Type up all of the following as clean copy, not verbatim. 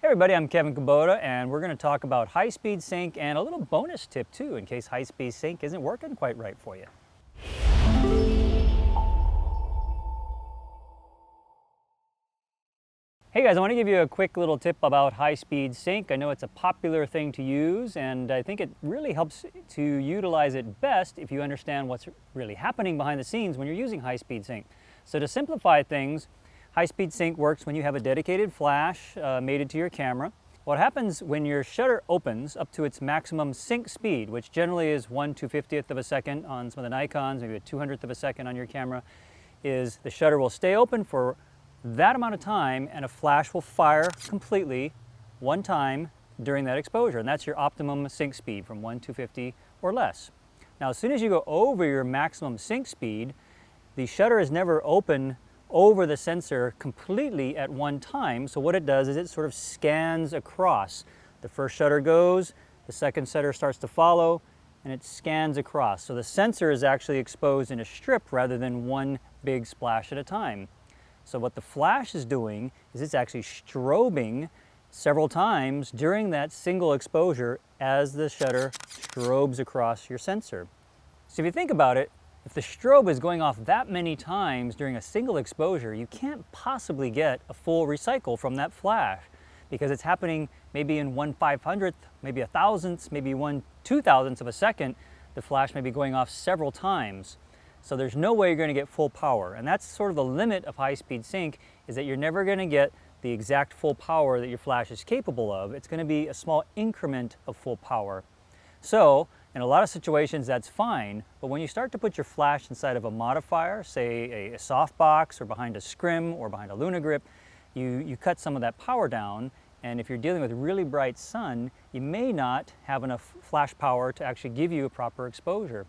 Hey everybody, I'm Kevin Kubota, and we're going to talk about high-speed sync and a little bonus tip too in case high-speed sync isn't working quite right for you. Hey guys, I want to give you a quick little tip about high-speed sync. I know it's a popular thing to use, and I think it really helps to utilize it best if you understand what's really happening behind the scenes when you're using high-speed sync. So to simplify things, high-speed sync works when you have a dedicated flash mated to your camera. What happens when your shutter opens up to its maximum sync speed, which generally is 1/250th of a second on some of the Nikons, maybe a 200th of a second on your camera, is the shutter will stay open for that amount of time and a flash will fire completely one time during that exposure. And that's your optimum sync speed from 1/250 or less. Now, as soon as you go over your maximum sync speed, the shutter is never open over the sensor completely at one time. So what it does is it sort of scans across. The first shutter goes, the second shutter starts to follow, and it scans across. So the sensor is actually exposed in a strip rather than one big splash at a time. So what the flash is doing is it's actually strobing several times during that single exposure as the shutter strobes across your sensor. So if you think about it, if the strobe is going off that many times during a single exposure, you can't possibly get a full recycle from that flash because it's happening maybe in 1/500th, maybe a thousandth, maybe 1/2000th of a second. The flash may be going off several times. So there's no way you're going to get full power. And that's sort of the limit of high-speed sync, is that you're never going to get the exact full power that your flash is capable of. It's going to be a small increment of full power. So in a lot of situations, that's fine, but when you start to put your flash inside of a modifier, say a softbox or behind a scrim or behind a Luna grip, you cut some of that power down, and if you're dealing with really bright sun, you may not have enough flash power to actually give you a proper exposure.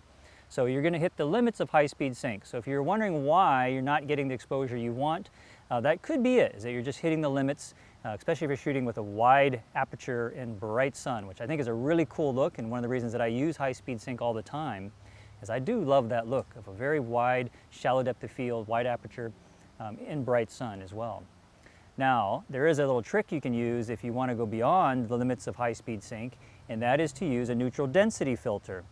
So you're going to hit the limits of high-speed sync. So if you're wondering why you're not getting the exposure you want, that could be it, is that you're just hitting the limits, especially if you're shooting with a wide aperture in bright sun, which I think is a really cool look, and one of the reasons that I use high-speed sync all the time is I do love that look of a very wide, shallow depth of field, wide aperture in bright sun as well. Now, there is a little trick you can use if you want to go beyond the limits of high-speed sync, and that is to use a neutral density filter.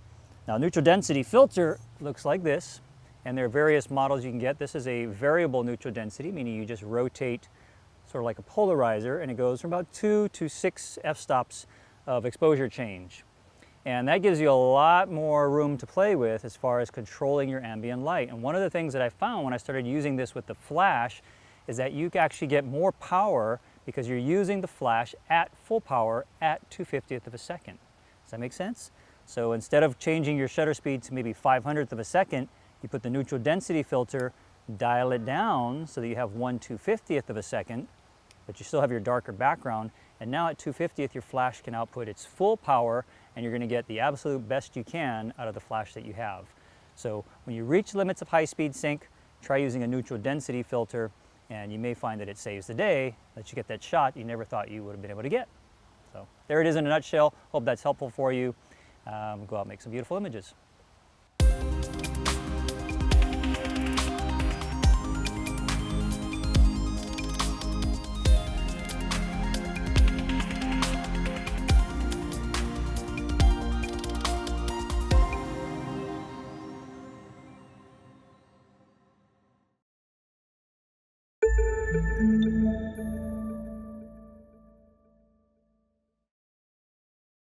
Now, neutral density filter looks like this, and there are various models you can get. This is a variable neutral density, meaning you just rotate sort of like a polarizer, and it goes from about 2 to 6 f-stops of exposure change. And that gives you a lot more room to play with as far as controlling your ambient light. And one of the things that I found when I started using this with the flash is that you actually get more power because you're using the flash at full power at 2/50th of a second. Does that make sense? So instead of changing your shutter speed to maybe 500th of a second, you put the neutral density filter, dial it down so that you have 1/250th of a second, but you still have your darker background. And now at 2/50th, your flash can output its full power, and you're going to get the absolute best you can out of the flash that you have. So when you reach limits of high-speed sync, try using a neutral density filter, and you may find that it saves the day, that you get that shot you never thought you would have been able to get. So there it is in a nutshell. Hope that's helpful for you. Go out and make some beautiful images.